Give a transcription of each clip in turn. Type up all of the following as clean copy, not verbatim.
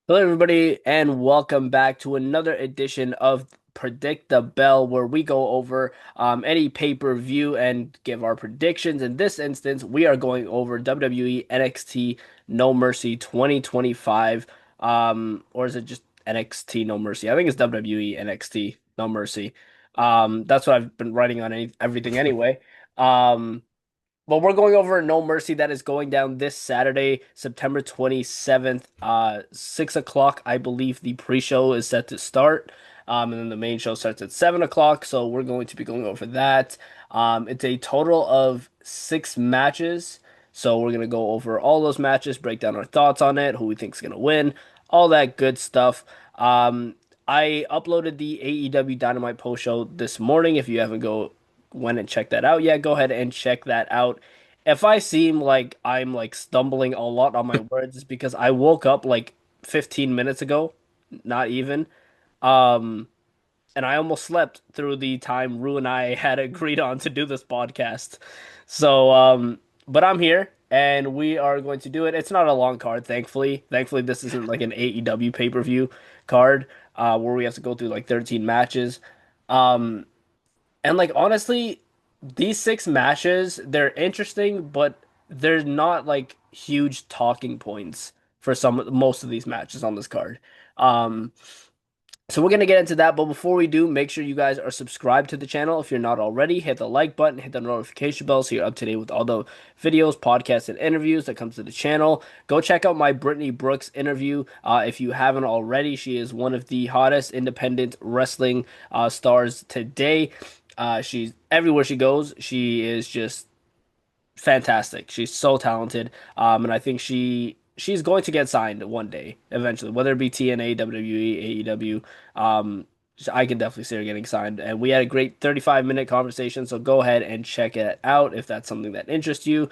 Hello, everybody, and welcome back to another edition of Predict the Bell, where we go over any pay-per-view and give our predictions. In this instance, we are going over WWE NXT No Mercy 2025, or is it just NXT No Mercy? I think it's WWE NXT No Mercy. That's what I've been writing on everything anyway. Um, well, we're going over No Mercy that is going down this Saturday, September 27th, 6 o'clock. I believe the pre-show is set to start. And then the main show starts at 7 o'clock. So we're going to be going over that. It's a total of 6 matches. So we're going to go over all those matches, break down our thoughts on it, who we think is going to win, all that good stuff. I uploaded the AEW Dynamite post show this morning. If you haven't went and checked that out yet, go ahead and check that out. If I seem like I'm like stumbling a lot on my words, it's because I woke up like 15 minutes ago, not even. Um, and I almost slept through the time Rue and I had agreed on to do this podcast. So, but I'm here and we are going to do it. It's not a long card, thankfully. Thankfully, this isn't like an AEW pay-per-view card, where we have to go through like 13 matches. Um, and like honestly, these 6 matches, they're interesting, but they're not like huge talking points for most of these matches on this card. Um, so we're gonna get into that, but before we do, make sure you guys are subscribed to the channel if you're not already. Hit the like button, hit the notification bell so you're up to date with all the videos, podcasts, and interviews that comes to the channel. Go check out my Brittany Brooks interview if you haven't already. She is one of the hottest independent wrestling stars today. She's everywhere she goes. She is just fantastic. She's so talented. And I think she's going to get signed one day, eventually, whether it be TNA, WWE, AEW. So I can definitely see her getting signed. And we had a great 35-minute conversation, so go ahead and check it out if that's something that interests you.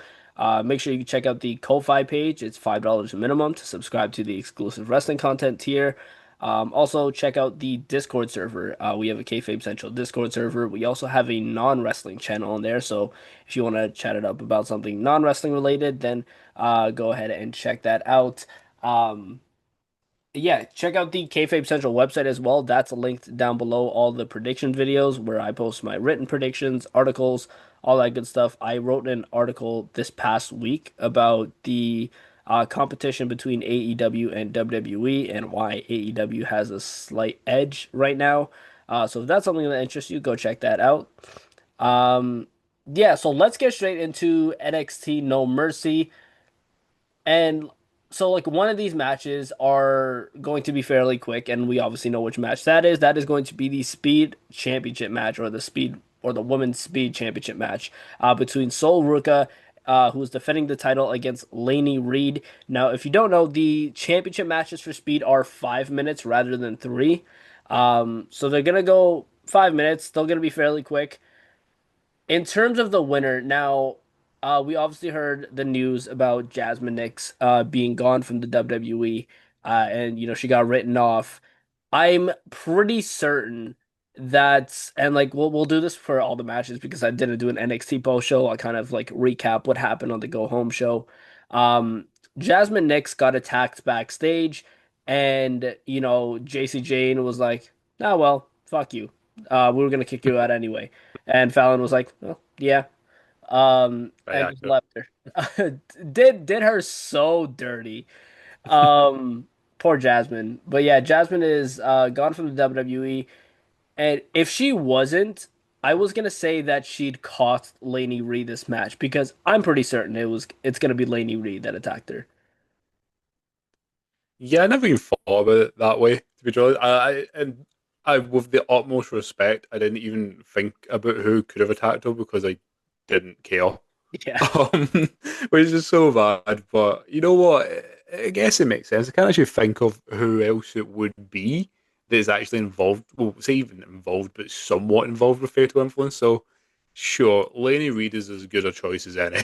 Make sure you check out the Ko-Fi page. It's $5 minimum to subscribe to the exclusive wrestling content tier. Also, check out the Discord server. We have a Kayfabe Central Discord server. We also have a non-wrestling channel in there. So if you want to chat it up about something non-wrestling related, then go ahead and check that out. Um, yeah, check out the Kayfabe Central website as well. That's linked down below all the prediction videos where I post my written predictions, articles, all that good stuff. I wrote an article this past week about the competition between AEW and WWE and why AEW has a slight edge right now. So if that's something that interests you, go check that out. Um, yeah, so let's get straight into NXT No Mercy. And so like one of these matches are going to be fairly quick, and we obviously know which match that is. That is going to be the Speed Championship match, or the Speed or the Women's Speed Championship match between Sol Ruca, who is defending the title against Lainey Reid. Now, if you don't know, the championship matches for Speed are 5 minutes rather than three. So they're gonna go 5 minutes. They're gonna be fairly quick. In terms of the winner, now we obviously heard the news about Jazmyn Nix being gone from the WWE, and she got written off. I'm pretty certain that, and like we'll do this for all the matches because I didn't do an NXT post show. I kind of like recap what happened on the Go Home show. Um, Jazmyn Nix got attacked backstage, and Jacy Jayne was like, "Ah, well, fuck you. We were gonna kick you out anyway." And Fallon was like, "Oh, yeah," Very and just accurate. left her. Did her so dirty. Um, Poor Jazmyn. But yeah, Jazmyn is gone from the WWE, and if she wasn't, I was gonna say that she'd cost Lainey Reid this match because I'm pretty certain it's gonna be Lainey Reid that attacked her. Yeah, I never even thought about it that way, to be honest. I, with the utmost respect, I didn't even think about who could have attacked her because I didn't care. Yeah. Um, which is so bad. But you know what? I guess it makes sense. I can't actually think of who else it would be that is actually involved. Well, say even involved, but somewhat involved with fatal influence. So, sure, Lainey Reid is as good a choice as any.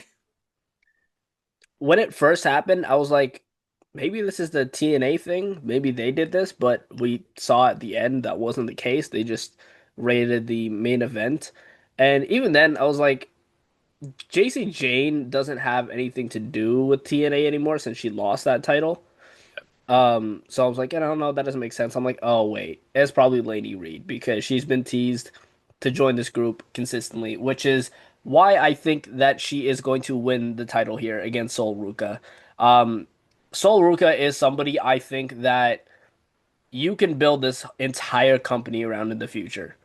When it first happened, I was like, maybe this is the TNA thing. Maybe they did this, but we saw at the end that wasn't the case. They just rated the main event. And even then, I was like, Jacy Jayne doesn't have anything to do with TNA anymore since she lost that title. So I was like, I don't know, that doesn't make sense. I'm like, oh wait, it's probably Lainey Reid because she's been teased to join this group consistently, which is why I think that she is going to win the title here against Sol Ruca. Um, Sol Ruca is somebody I think that you can build this entire company around in the future.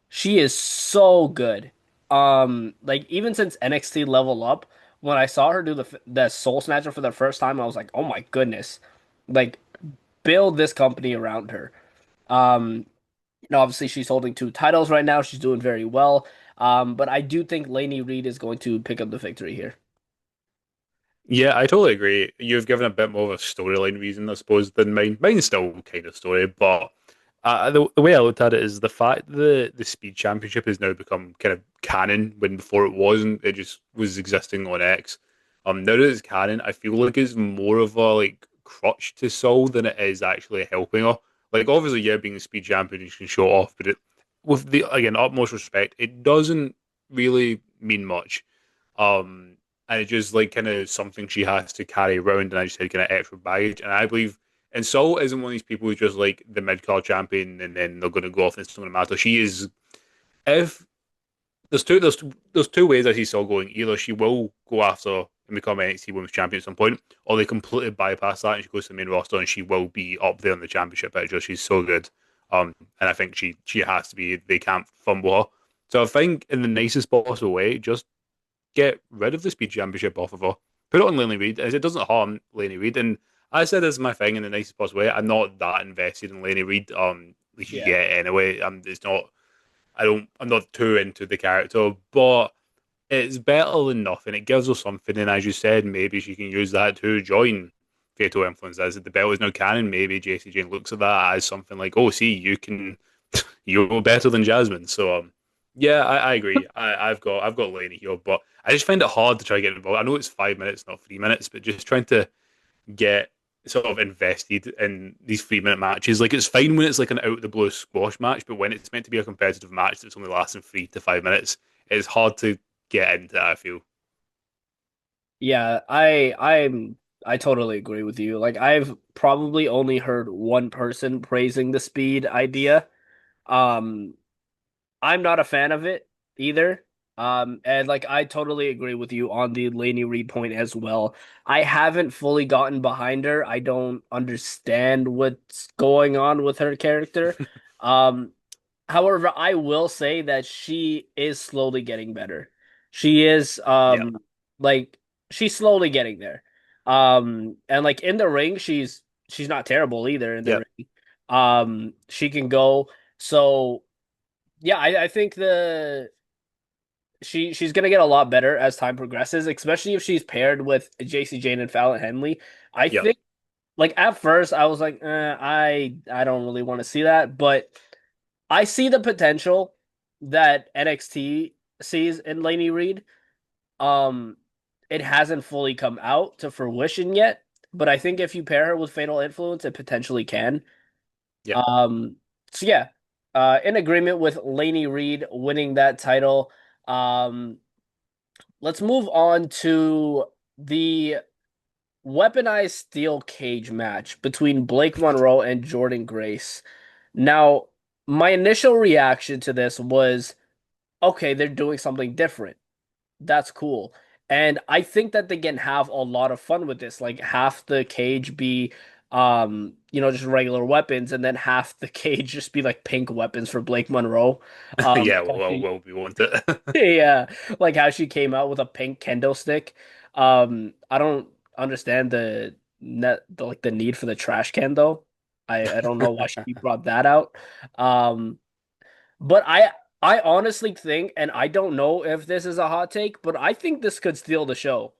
She is so good. Like even since NXT Level Up, when I saw her do the Soul Snatcher for the first time, I was like, oh my goodness, like build this company around her. Um, obviously she's holding two titles right now. She's doing very well. But I do think Lainey Reid is going to pick up the victory here. Yeah, I totally agree. You've given a bit more of a storyline reason, I suppose, than mine. Mine's still kind of story, but the way I looked at it is the fact that the Speed Championship has now become kind of canon when before it wasn't. It just was existing on X. Now that it's canon, I feel like it's more of a like crutch to Soul than it is actually helping her. Like obviously, yeah, being the Speed Champion, you can show it off, but with the again utmost respect, it doesn't really mean much. And it's just like kind of something she has to carry around, and I just had kind of extra baggage. And I believe, and Sol isn't one of these people who's just like the mid card champion, and then they're going to go off and it's not going to matter. She is. If there's two ways I see Sol going. Either she will go after and become NXT Women's Champion at some point, or they completely bypass that and she goes to the main roster and she will be up there in the championship picture. She's so good, and I think she has to be. They can't fumble her. So I think in the nicest possible way, just get rid of the speed championship off of her. Put it on Lainey Reid, as it doesn't harm Lainey Reid. And I said this is my thing in the nicest possible way. I'm not that invested in Lainey Reid. At least you Yeah. get anyway. It's not. I don't. I'm not too into the character, but it's better than nothing. It gives her something, and as you said, maybe she can use that to join Fatal Influence. As the belt is now canon, maybe Jacy Jayne looks at that as something like, "Oh, see, you're better than Jazmyn." So, yeah, I agree. I've got Lainey here, but I just find it hard to try to get involved. I know it's 5 minutes, not 3 minutes, but just trying to get sort of invested in these 3 minute matches. Like it's fine when it's like an out of the blue squash match, but when it's meant to be a competitive match that's only lasting 3 to 5 minutes, it's hard to get into. I feel. Yeah, I totally agree with you. Like I've probably only heard one person praising the speed idea. Um, I'm not a fan of it either. And like I totally agree with you on the Lainey Reid point as well. I haven't fully gotten behind her. I don't understand what's going on with her character. Um, However, I will say that she is slowly getting better. She is Yeah, like she's slowly getting there. And like in the ring, she's not terrible either in the yeah, ring. She can go. So yeah, I think she's gonna get a lot better as time progresses, especially if she's paired with Jacy Jayne and Fallon Henley. I yeah. think like at first I was like, I don't really want to see that, but I see the potential that NXT sees in Lainey Reid. Um, it hasn't fully come out to fruition yet, but I think if you pair her with Fatal Influence, it potentially can. Yeah. Um, so yeah, in agreement with Lainey Reid winning that title. Um, let's move on to the weaponized steel cage match between Blake Monroe and Jordynne Grace. Now, my initial reaction to this was, okay, they're doing something different. That's cool. And I think that they can have a lot of fun with this. Like half the cage be just regular weapons, and then half the cage just be like pink weapons for Blake Monroe. Yeah, Like how she we want it. yeah, like how she came out with a pink kendo stick. I don't understand the need for the trash can though. I don't know why she brought that out. Um, but I honestly think, and I don't know if this is a hot take, but I think this could steal the show.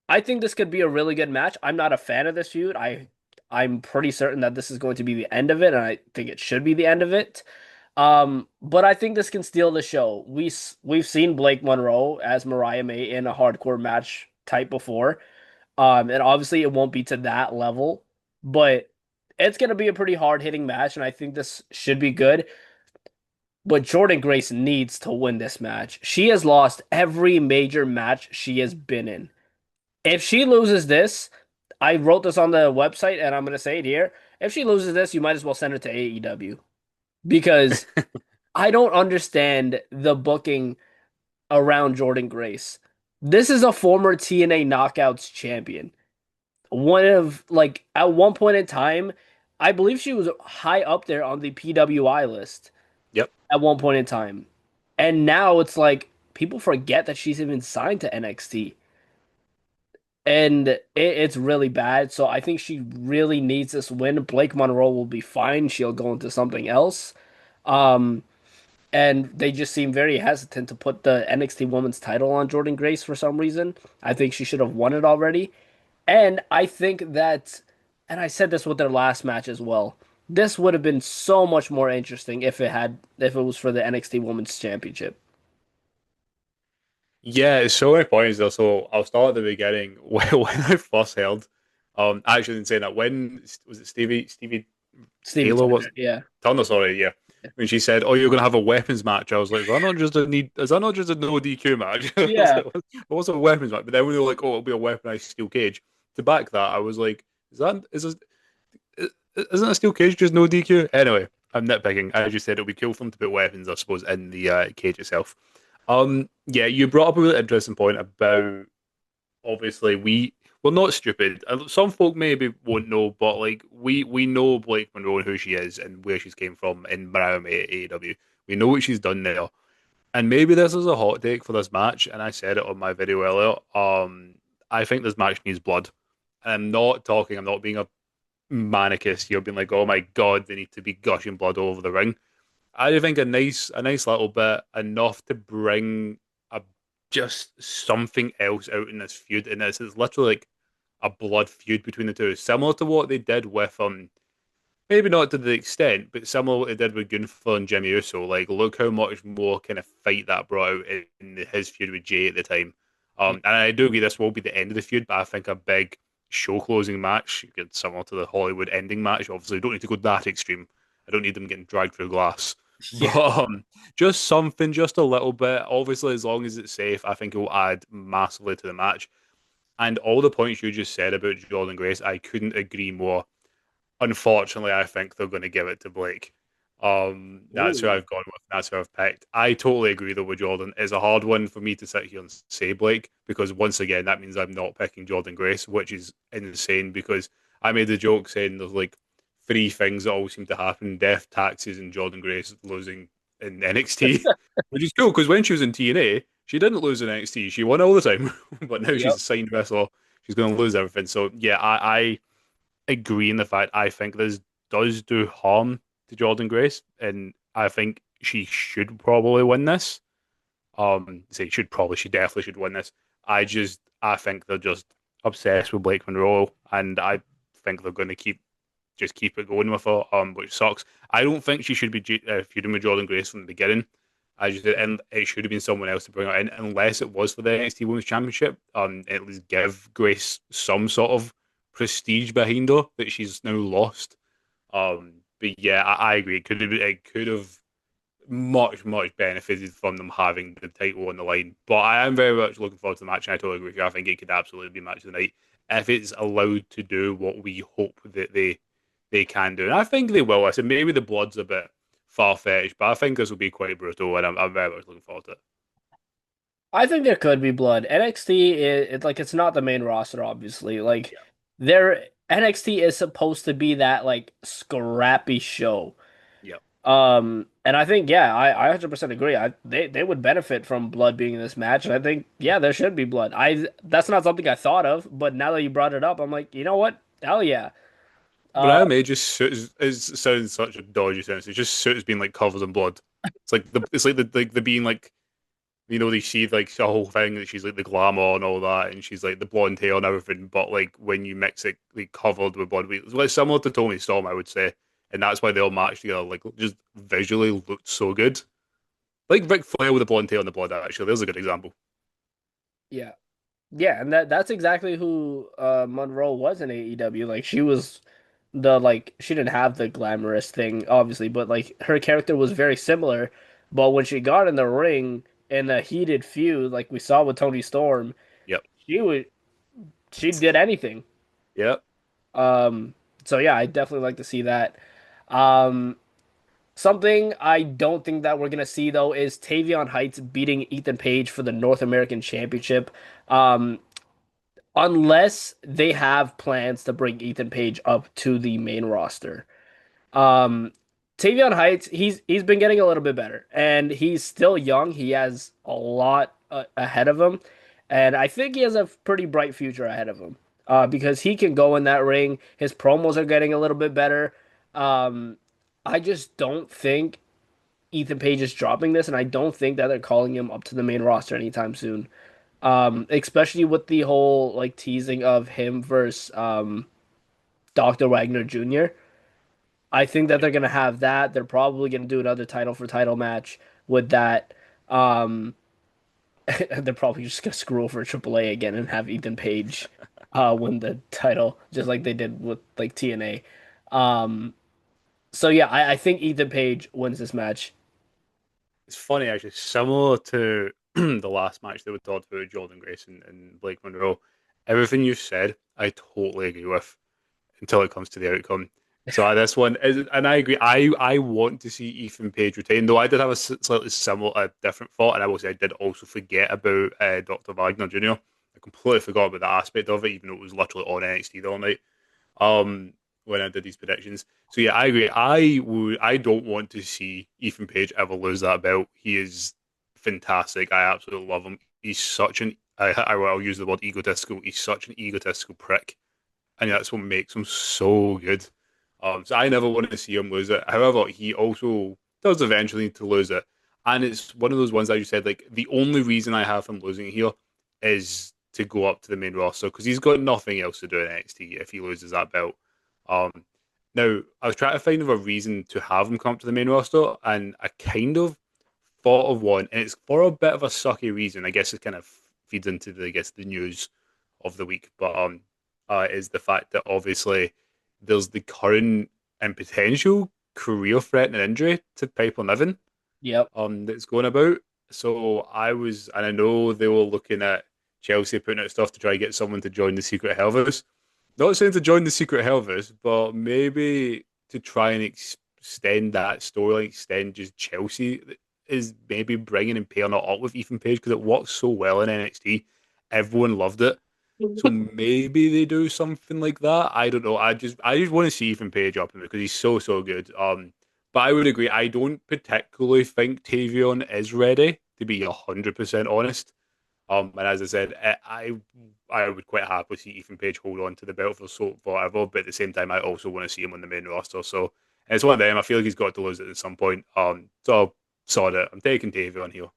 I think this could be a really good match. I'm not a fan of this feud. I'm pretty certain that this is going to be the end of it, and I think it should be the end of it. But I think this can steal the show. We've seen Blake Monroe as Mariah May in a hardcore match type before. And obviously it won't be to that level, but it's gonna be a pretty hard hitting match, and I think this should be good. But Jordynne Grace needs to win this match. She has lost every major match she has been in. If she loses this, I wrote this on the website and I'm gonna say it here. If she loses this, you might as well send her to AEW because I don't understand the booking around Jordynne Grace. This is a former TNA Knockouts champion. One of like at one point in time, I believe she was high up there on the PWI list Yep. at one point in time. And now it's like people forget that she's even signed to NXT. And it's really bad. So I think she really needs this win. Blake Monroe will be fine. She'll go into something else. Um, and they just seem very hesitant to put the NXT Women's title on Jordynne Grace for some reason. I think she should have won it already. And I think that, and I said this with their last match as well. This would have been so much more interesting if it was for the NXT Women's Championship. Yeah, it's so many points there. So I'll start at the beginning. When I first heard, actually, in saying that, when was it Stevie Stevie Taylor? Turner, What's yeah. Turner? Sorry, yeah. When she said, "Oh, you're gonna have a weapons match," I was like, Is that not just a no DQ match?" I was Yeah. like, "What's a weapons match?" But then when they were like, "Oh, it'll be a weaponized steel cage," to back that, I was like, isn't a steel cage just no DQ?" Anyway, I'm nitpicking. I just said it'll be cool for them to put weapons, I suppose, in the cage itself. Yeah, you brought up a really interesting point about obviously well, not stupid. Some folk maybe won't know, but like we know Blake Monroe and who she is and where she's came from in Miami at AEW. We know what she's done there, and maybe this is a hot take for this match. And I said it on my video earlier. I think this match needs blood. I'm not talking. I'm not being a manicist here, being like, oh my god, they need to be gushing blood all over the ring. I do think a nice little bit enough to bring a just something else out in this feud. And this is literally like a blood feud between the two, similar to what they did with maybe not to the extent, but similar to what they did with Gunther and Jimmy Uso. Like, look how much more kind of fight that brought out in his feud with Jay at the time. And I do agree this will be the end of the feud, but I think a big show closing match, similar to the Hollywood ending match. Obviously, you don't need to go that extreme. I don't need them getting dragged through glass. Yeah. But just something, just a little bit. Obviously, as long as it's safe, I think it will add massively to the match. And all the points you just said about Jordynne Grace, I couldn't agree more. Unfortunately, I think they're going to give it to Blake. That's who Ooh. I've gone with. That's who I've picked. I totally agree though with Jordynne. It's a hard one for me to sit here and say Blake because once again that means I'm not picking Jordynne Grace, which is insane because I made the joke saying there's like three things that always seem to happen: death, taxes, and Jordynne Grace losing in NXT, which is cool because when she was in TNA, she didn't lose in NXT. She won all the time, but now she's Yep. a signed wrestler. She's going to lose everything. So yeah, I agree in the fact I think this does do harm to Jordynne Grace, and I think she should probably win this. She definitely should win this. I think they're just obsessed with Blake Monroe, and I think they're going to keep it going with her, which sucks. I don't think she should be feuding with Jordynne Grace from the beginning. And it should have been someone else to bring her in, unless it was for the NXT Women's Championship. At least give Grace some sort of prestige behind her that she's now lost. But yeah, I agree. It could have much benefited from them having the title on the line. But I am very much looking forward to the match, and I totally agree with you. I think it could absolutely be match of the night if it's allowed to do what we hope that they can do. And I think they will. I said maybe the blood's a bit far fetched, but I think this will be quite brutal, and I'm very much looking forward to it. I think there could be blood. NXT is like it's not the main roster, obviously. Like Yeah, their NXT is supposed to be that like scrappy show. yeah. And I think yeah, I 100% agree. They would benefit from blood being in this match, and I think yeah, there should be blood. I That's not something I thought of, but now that you brought it up, I'm like, you know what? Hell yeah. Uh, Brian May just sounds such a dodgy sentence. It just suits being like covered in blood. It's like the being like they see like the whole thing that she's like the glamour and all that, and she's like the blonde hair and everything. But like when you mix it like covered with blood, it's like similar to Tony Storm, I would say, and that's why they all match together. Like just visually looked so good. Like Ric Flair with the blonde hair and the blood. Actually, there's a good example. yeah. Yeah, and that's exactly who Monroe was in AEW. Like she was the like she didn't have the glamorous thing obviously, but like her character was very similar. But when she got in the ring in a heated feud, like we saw with Tony Storm, Yep. she would she did anything. Yep. Um, so yeah, I definitely like to see that. Um, Something I don't think that we're gonna see though is Tavion Heights beating Ethan Page for the North American Championship. Um, unless they have plans to bring Ethan Page up to the main roster. Um, Tavion Heights, he's been getting a little bit better, and he's still young. He has a lot ahead of him, and I think he has a pretty bright future ahead of him. Because he can go in that ring. His promos are getting a little bit better. Um, I just don't think Ethan Page is dropping this, and I don't think that they're calling him up to the main roster anytime soon. Especially with the whole like teasing of him versus Dr. Wagner Jr. I think that they're gonna have that. They're probably gonna do another title for title match with that. Um, they're probably just gonna screw over AAA again and have Ethan Page win the title, just like they did with like TNA. Um, so yeah, I think Ethan Page wins this match. It's funny actually, similar to the last match that we talked about, Jordan Grace and Blake Monroe. Everything you said, I totally agree with until it comes to the outcome. So this one is, and I agree. I want to see Ethan Page retain, though I did have a slightly similar, different thought, and I will say I did also forget about Dr. Wagner Jr. I completely forgot about that aspect of it, even though it was literally on NXT the all night. Um, when I did these predictions. So yeah, I agree. I don't want to see Ethan Page ever lose that belt. He is fantastic. I absolutely love him. He's such an I'll use the word egotistical. He's such an egotistical prick, and that's what makes him so good. So I never want to see him lose it. However, he also does eventually need to lose it, and it's one of those ones that you said like the only reason I have him losing it here is to go up to the main roster because he's got nothing else to do in NXT if he loses that belt. Um, Now I was trying to find a reason to have him come to the main roster, and I kind of thought of one, and it's for a bit of a sucky reason. I guess it kind of feeds into the news of the week, but is the fact that obviously there's the current and potential career threatening injury to Piper Niven Yep. that's going about. So and I know they were looking at Chelsea putting out stuff to try to get someone to join the Secret Helvers. Not saying to join the Secret Helvers, but maybe to try and extend that storyline, extend just Chelsea is maybe bringing and pairing it up with Ethan Page because it works so well in NXT. Everyone loved it. So maybe they do something like that. I don't know. I just want to see Ethan Page up in it because he's so good. But I would agree. I don't particularly think Tavion is ready to be 100% honest. And as I said, I would quite happily see Ethan Page hold on to the belt for so forever. But at the same time, I also want to see him on the main roster. So it's one of them. I feel like he's got to lose it at some point. So sod it. I'm taking Tavion here.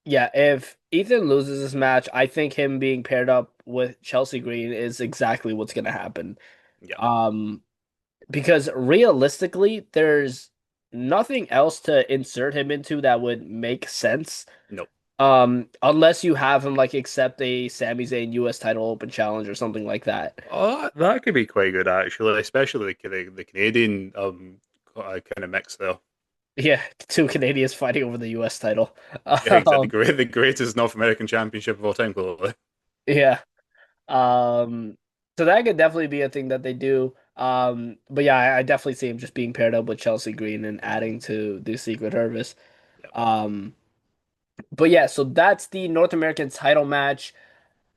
Yeah, if Ethan loses this match, I think him being paired up with Chelsea Green is exactly what's gonna happen. Yeah. Um, because realistically, there's nothing else to insert him into that would make sense. No. Unless you have him like accept a Sami Zayn US title open challenge or something like that. Oh, that could be quite good actually, especially the Canadian kind of mix there. Yeah, two Canadians fighting over the US title. Yeah, exactly. Um, The greatest North American championship of all time, clearly. yeah. Um, so that could definitely be a thing that they do. But yeah, I definitely see him just being paired up with Chelsea Green and adding to the Secret Service. Yeah. Um, but yeah, so that's the North American title match.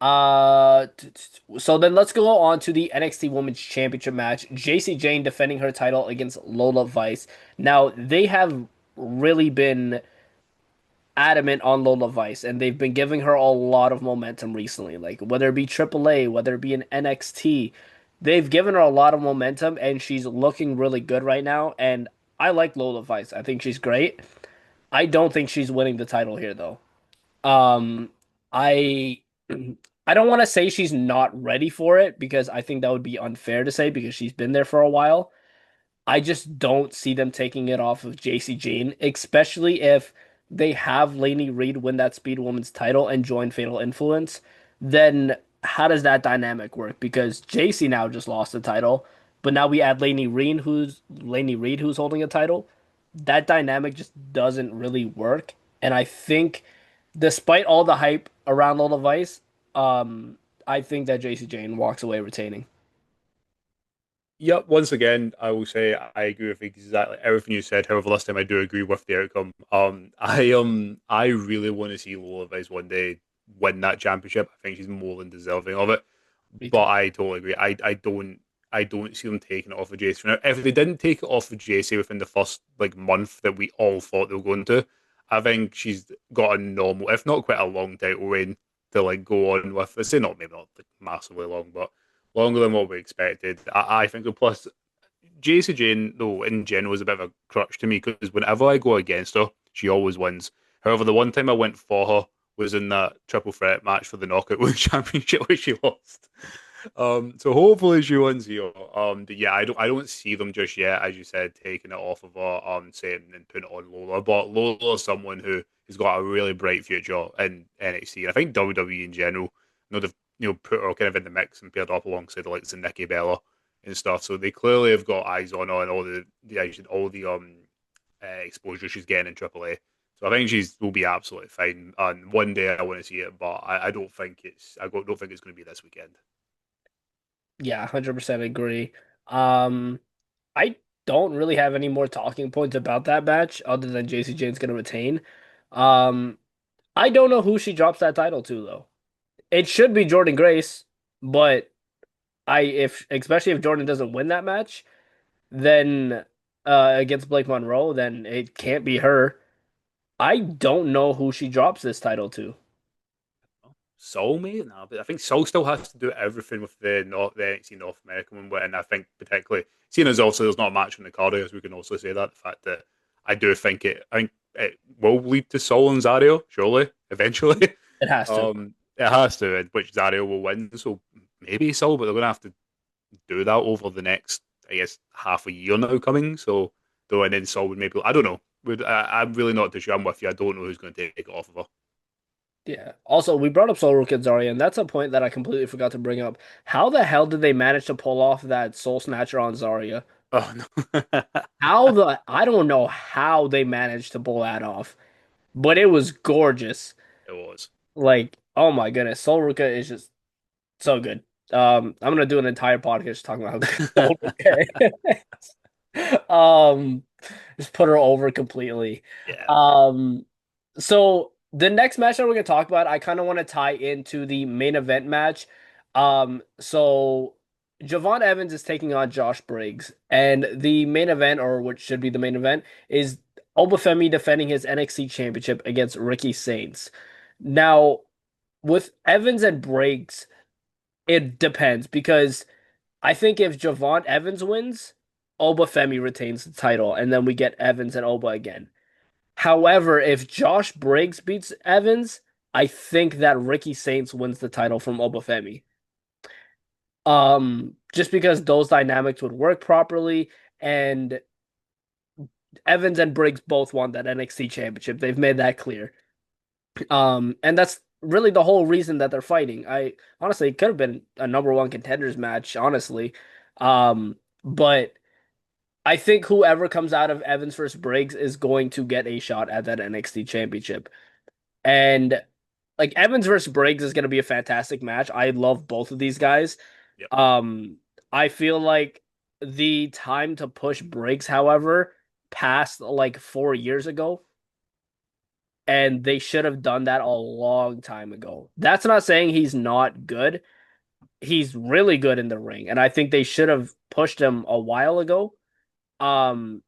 So then let's go on to the NXT Women's Championship match. Jacy Jayne defending her title against Lola Vice. Now, they have really been adamant on Lola Vice, and they've been giving her a lot of momentum recently. Like whether it be AAA, whether it be in NXT, they've given her a lot of momentum, and she's looking really good right now. And I like Lola Vice. I think she's great. I don't think she's winning the title here, though. Um, I I don't want to say she's not ready for it because I think that would be unfair to say because she's been there for a while. I just don't see them taking it off of Jacy Jayne, especially if they have Lainey Reid win that Speed Woman's title and join Fatal Influence. Then how does that dynamic work? Because Jacy now just lost the title, but now we add Lainey Reid who's holding a title. That dynamic just doesn't really work. And I think despite all the hype around Lola Vice, um, I think that Jayne walks away retaining. Yep, once again, I will say I agree with exactly everything you said. However, last time I do agree with the outcome. I really want to see Lola Vice one day win that championship. I think she's more than deserving of it. Me But too. I totally agree. I don't see them taking it off of Jacy. Now, if they didn't take it off of Jacy within the first like month that we all thought they were going to, I think she's got a normal, if not quite a long title reign to like go on with. I say not maybe not like massively long, but longer than what we expected. I think. Plus, Jacy Jayne though in general is a bit of a crutch to me because whenever I go against her, she always wins. However, the one time I went for her was in that triple threat match for the Knockout World Championship where she lost. So hopefully she wins here. But yeah, I don't see them just yet, as you said, taking it off of her, saying and putting it on Lola. But Lola is someone who has got a really bright future in NXT. And I think WWE in general, they've put her kind of in the mix and paired up alongside the likes of Nikki Bella and stuff. So they clearly have got eyes on her and all the exposure she's getting in AAA. So I think she's will be absolutely fine. And one day I want to see it, but I don't think don't think it's going to be this weekend. Yeah, 100% agree. Um, I don't really have any more talking points about that match other than Jayne's gonna retain. Um, I don't know who she drops that title to though. It should be Jordynne Grace, but I if especially if Jordynne doesn't win that match, then against Blake Monroe, then it can't be her. I don't know who she drops this title to. Soul, mate. No, but I think Soul still has to do everything with the NXT North American one, and I think particularly seeing as also there's not a match on the card, as we can also say that the fact that I think it will lead to Soul and Zario surely eventually. It has to. It has to, which Zario will win. So maybe Soul, but they're gonna have to do that over the next, I guess, half a year now coming. So though, and then Soul would maybe I don't know. I'm really not too sure. I'm with you. I don't know who's going to take it off of her. Yeah. Also, we brought up Soul Ruca and Zarya, and that's a point that I completely forgot to bring up. How the hell did they manage to pull off that Soul Snatcher on Zarya? Oh no. I don't know how they managed to pull that off, but it was gorgeous. It was. Like, oh my goodness, Soul Ruca is just so good. I'm gonna do an entire podcast talking about how good Soul Ruca is. Just put her over completely. Yeah. Um, so the next match that we're gonna talk about, I kind of want to tie into the main event match. So Javon Evans is taking on Josh Briggs, and the main event, or what should be the main event, is Femi defending his NXT championship against Ricky Saints. Now, with Evans and Briggs, it depends because I think if Javon Evans wins, Femi retains the title, and then we get Evans and Oba again. However, if Josh Briggs beats Evans, I think that Ricky Saints wins the title from Obafemi. Just because those dynamics would work properly, and Evans and Briggs both won that NXT championship. They've made that clear. And that's really the whole reason that they're fighting. I honestly it could have been a number one contenders match, honestly. But I think whoever comes out of Evans versus Briggs is going to get a shot at that NXT championship. And like Evans versus Briggs is going to be a fantastic match. I love both of these guys. Yep. I feel like the time to push Briggs, however, passed like 4 years ago, and they should have done that a long time ago. That's not saying he's not good. He's really good in the ring, and I think they should have pushed him a while ago. Um,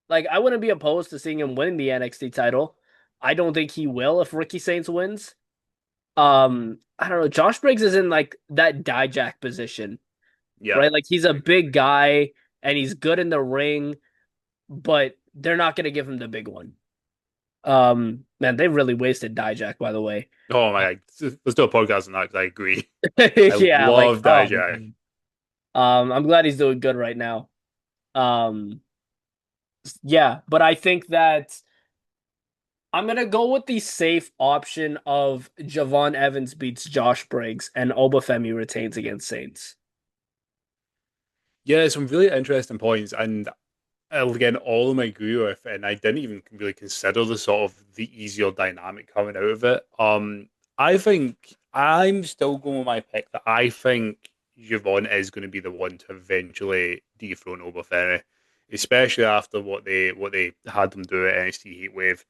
like I wouldn't be opposed to seeing him winning the NXT title. I don't think he will if Ricky Saints wins. I don't know. Josh Briggs is in like that Dijak position, Yeah. right? Like he's a I agree. big guy and he's good in the ring, but they're not gonna give him the big one. Man, they really wasted Dijak, by the way. Oh my god. Let's do a podcast on that because I agree. I Yeah, like love oh Dijak. man. I'm glad he's doing good right now. Um, yeah, but I think that I'm gonna go with the safe option of Javon Evans beats Josh Briggs and Obafemi retains against Saints. Yeah, some really interesting points, and again, all of them I agree with, and I didn't even really consider the sort of the easier dynamic coming out of it. I think I'm still going with my pick that I think Yvonne is going to be the one to eventually dethrone Obafemi, especially after what they had them do at NXT Heatwave.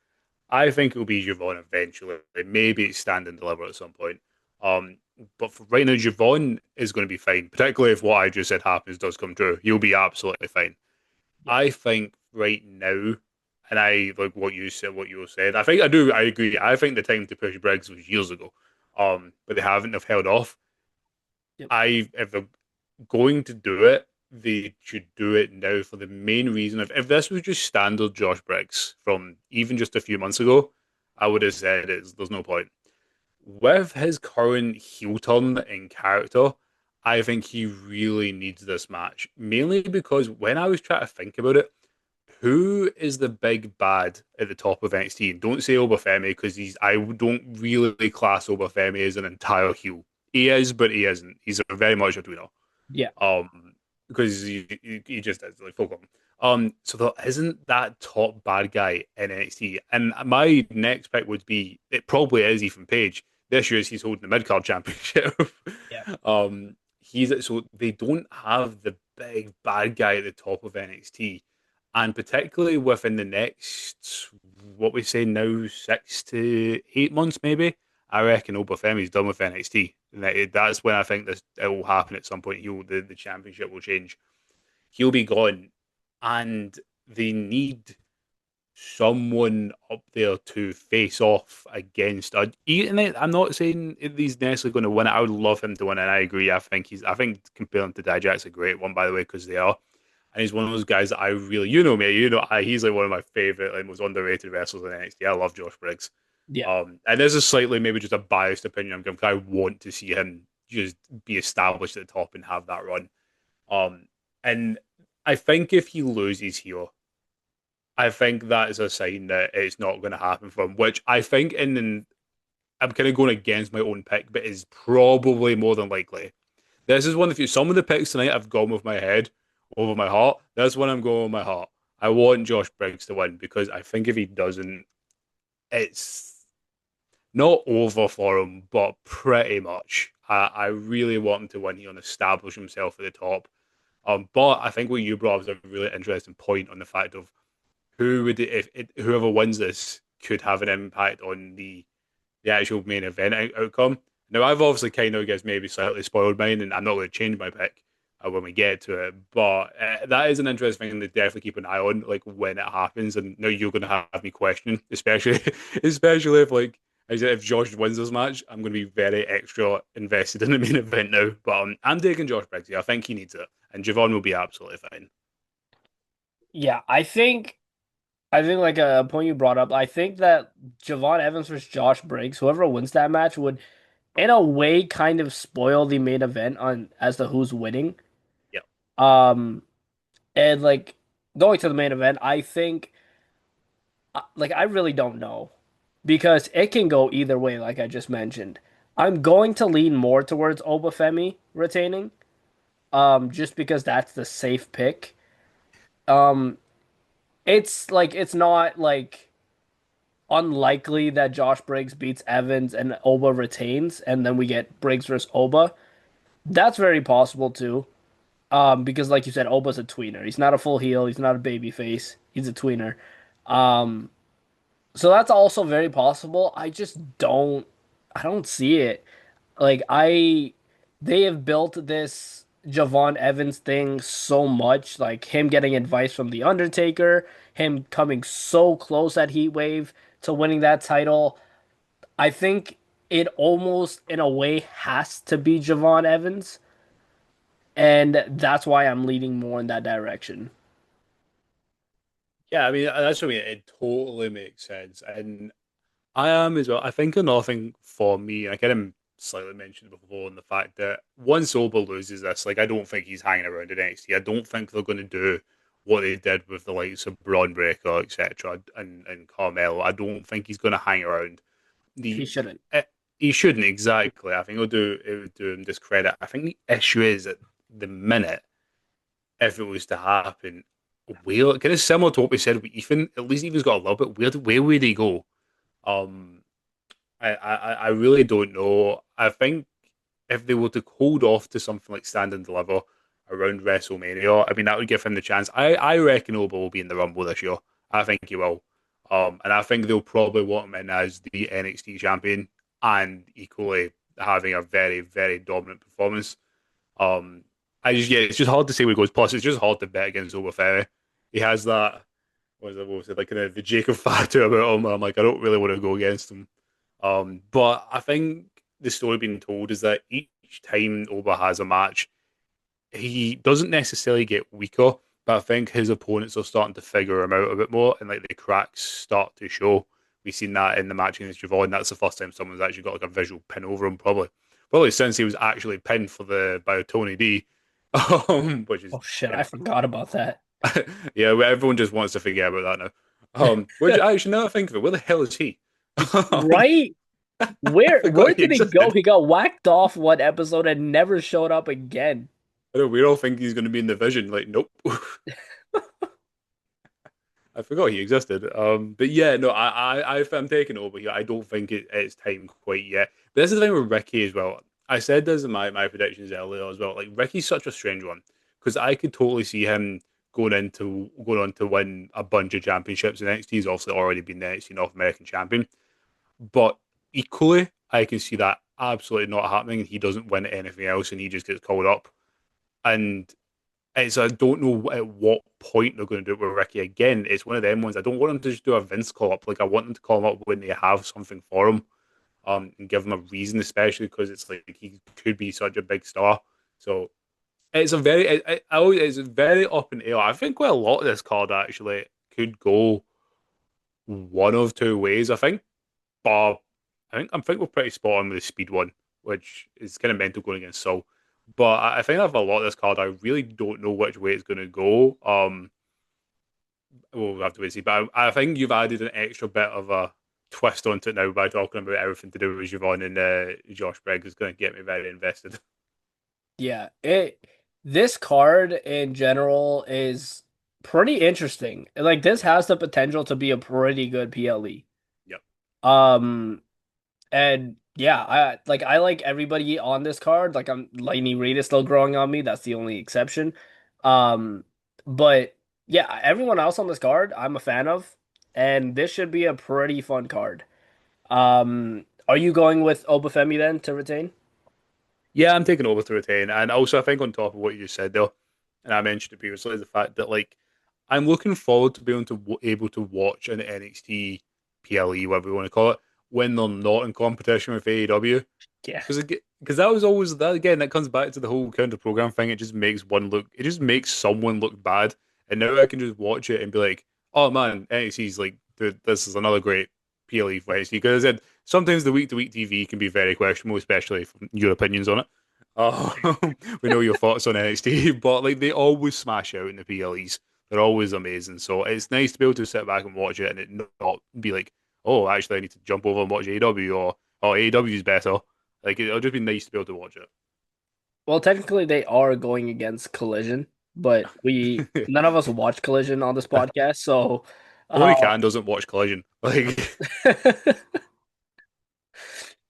I think it'll be Yvonne eventually. Maybe it's stand and deliver at some point. Um, but for right now, Yvonne is going to be fine, particularly if what I just said happens does come true. He'll be absolutely fine. Yeah, I think right now, and I like what you said, what you said. I think I do. I agree. I think the time to push Briggs was years ago. But they haven't. Have held off. yep, If they're going to do it, they should do it now for the main reason. If this was just standard Josh Briggs from even just a few months ago, I would have said there's no point. With his current heel turn in character, I think he really needs this match. Mainly because when I was trying to think about it, who is the big bad at the top of NXT? And don't say Obafemi because I don't really class Obafemi as an entire heel. He is, but he isn't. He's a very much a tweener. yeah, Because he just is like fuck him. So there isn't that top bad guy in NXT, and my next pick would be it probably is Ethan Page. This year he's holding the mid card championship. yeah, He's so they don't have the big bad guy at the top of NXT, and particularly within the next what we say now 6 to 8 months maybe. I reckon Obafemi's done with NXT. And that's when I think this it will happen at some point. The championship will change. He'll be gone, and they need someone up there to face off against. I'm not saying he's necessarily going to win it. I would love him to win, and I agree. I think comparing to Dijak's a great one, by the way, because they are. And he's one of those guys that I really, you know me, he's like one of my favorite, like most underrated wrestlers in NXT. I love Josh Briggs. yeah. And this is slightly maybe just a biased opinion I'm giving because I want to see him just be established at the top and have that run. Um, and I think if he loses here, I think that is a sign that it's not going to happen for him. Which I think, I'm kind of going against my own pick, but is probably more than likely. This is one of the few. Some of the picks tonight I've gone with my head over my heart. This one I'm going with my heart. I want Josh Briggs to win because I think if he doesn't, it's not over for him, but pretty much. I really want him to win here and establish himself at the top. But I think what you brought up is a really interesting point on the fact of who would whoever wins this could have an impact on the actual main event outcome. Now I've obviously kind of guess maybe slightly spoiled mine, and I'm not going to change my pick when we get to it. But that is an interesting thing to definitely keep an eye on, like when it happens. And now you're going to have me questioning, especially especially if like if Josh wins this match, I'm going to be very extra invested in the main event now. But I'm taking Josh Briggs here. I think he needs it, and Javon will be absolutely fine. Yeah, I think like a point you brought up, I think that Javon Evans versus Josh Briggs, whoever wins that match would in a way kind of spoil the main event on as to who's winning. Yeah. Um and like going to the main event, I think like I really don't know because it can go either way like I just mentioned. I'm going to lean more towards Obafemi retaining just because that's the safe pick. Um it's like it's not like unlikely that Josh Briggs beats Evans and Oba retains, and then we get Briggs versus Oba. That's very possible too. Because like you said, Oba's a tweener. He's not a full heel. He's not a baby face. He's a tweener. Um, so that's also very possible. I don't see it. Like they have built this Javon Evans thing so much, like him getting advice from The Undertaker, him coming so close at Heat Wave to winning that title. I think it almost, in a way, has to be Javon Evans, and that's why I'm leaning more in that direction. Yeah, I mean that's what I mean. It totally makes sense, and I am as well. I think another thing for me, I kind of slightly mentioned before, in the fact that once Oba loses this, like I don't think he's hanging around in NXT. I don't think they're going to do what they did with the likes of Braun Breaker, etc., and Carmelo. I don't think he's going to hang around. He The shouldn't. he shouldn't exactly. I think it would do him discredit. I think the issue is at the minute, if it was to happen, where kind of similar to what we said with Ethan. At least Ethan's got a little bit. Where would he go? Um, I really don't know. I think if they were to hold off to something like Stand and Deliver around WrestleMania, I mean that would give him the chance. I reckon Oba will be in the Rumble this year. I think he will. And I think they'll probably want him in as the NXT champion and equally having a very, very dominant performance. Yeah, it's just hard to say where he goes. Plus, it's just hard to bet against Oba Femi. He has that, what was it, like kind of the Jacob Fatu about him. I'm like, I don't really want to go against him. But I think the story being told is that each time Oba has a match, he doesn't necessarily get weaker, but I think his opponents are starting to figure him out a bit more, and like the cracks start to show. We've seen that in the match against Javon. That's the first time someone's actually got like a visual pin over him, probably since he was actually pinned for the by Tony D, which is Oh shit, kind I forgot about that. of yeah. Everyone just wants to forget about that now. Which actually now I think of it, where the hell is he? Right? I Where forgot he did he go? existed. He got whacked off one episode and never showed up again. I know we all think he's going to be in the Vision. Like, nope. I forgot he existed. But yeah, no, I'm taking over here. I don't think it's time quite yet. But this is the thing with Ricky as well. I said this in my predictions earlier as well. Like Ricky's such a strange one because I could totally see him going on to win a bunch of championships. And NXT. He's obviously already been the NXT North American champion, but equally, I can see that absolutely not happening. He doesn't win anything else, and he just gets called up. And I don't know at what point they're going to do it with Ricky again. It's one of them ones. I don't want them to just do a Vince call up. Like I want them to call him up when they have something for him, and give him a reason, especially because it's like he could be such a big star. So it's a very, it's very up in the air. I think quite a lot of this card actually could go one of two ways. But I think we're pretty spot on with the speed one, which is kind of mental going against Saul. But I think I have a lot of this card. I really don't know which way it's going to go. We'll have to wait and see. But I think you've added an extra bit of a twist onto it now by talking about everything to do with Javon and Josh Briggs is going to get me very invested. Yeah, it this card in general is pretty interesting. Like this has the potential to be a pretty good PLE. Yep. Um and yeah, I like everybody on this card. Like I'm Lainey Reid is still growing on me. That's the only exception. Um but yeah, everyone else on this card I'm a fan of, and this should be a pretty fun card. Are you going with Obafemi then to retain? Yeah, I'm taking over to retain. And also, I think on top of what you just said there, and I mentioned it previously, is the fact that like I'm looking forward to being able to watch an NXT PLE, whatever we want to call it, when they're not in competition with AEW. Yeah. Because that was always that again. That comes back to the whole counter program thing. It just makes it just makes someone look bad. And now I can just watch it and be like, oh man, NXT's like, dude, this is another great PLE for NXT. Because I said sometimes the week to week TV can be very questionable, especially from your opinions on it. We know your thoughts on NXT, but like they always smash out in the PLEs. They're always amazing. So it's nice to be able to sit back and watch it and it not be like, oh, actually, I need to jump over and watch AEW or AEW is better. Like it'll just be nice to be able to watch Well, technically they are going against Collision, but we it. none of us watch Collision on this podcast, so Only uh Can doesn't watch Collision. Like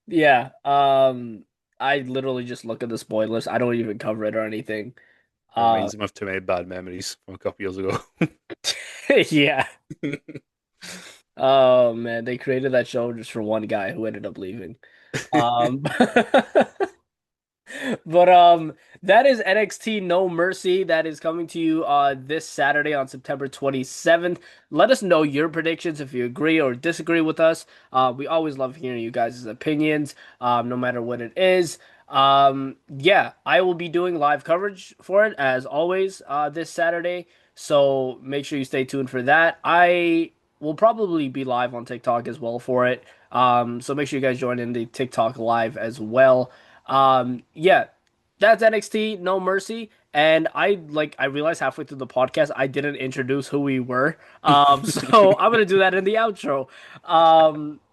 yeah, I literally just look at the spoilers. I don't even cover it or anything. it Uh reminds me of too many bad memories from a couple years ago. yeah. Oh man, they created that show just for one guy who ended up leaving. Um But that is NXT No Mercy that is coming to you this Saturday on September 27th. Let us know your predictions if you agree or disagree with us. We always love hearing you guys' opinions, no matter what it is. Yeah, I will be doing live coverage for it as always this Saturday. So make sure you stay tuned for that. I will probably be live on TikTok as well for it. So make sure you guys join in the TikTok live as well. Yeah, that's NXT No Mercy. And I realized halfway through the podcast I didn't introduce who we were. So I'm gonna do that in the outro.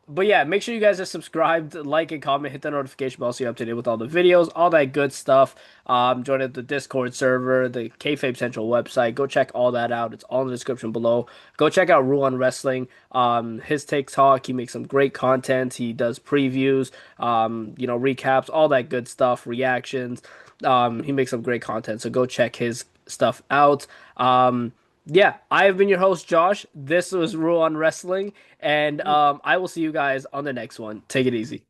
But yeah, make sure you guys are subscribed, like and comment, hit the notification bell so you're up to date with all the videos, all that good stuff. Join the Discord server, the Kayfabe Central website. Go check all that out. It's all in the description below. Go check out Ruan Wrestling. His TikTok, he makes some great content. He does previews, recaps, all that good stuff, reactions. He makes some great content. So go check his stuff out. Yeah, I have been your host, Josh. This was Ruan Wrestling. And I will see you guys on the next one. Take it easy.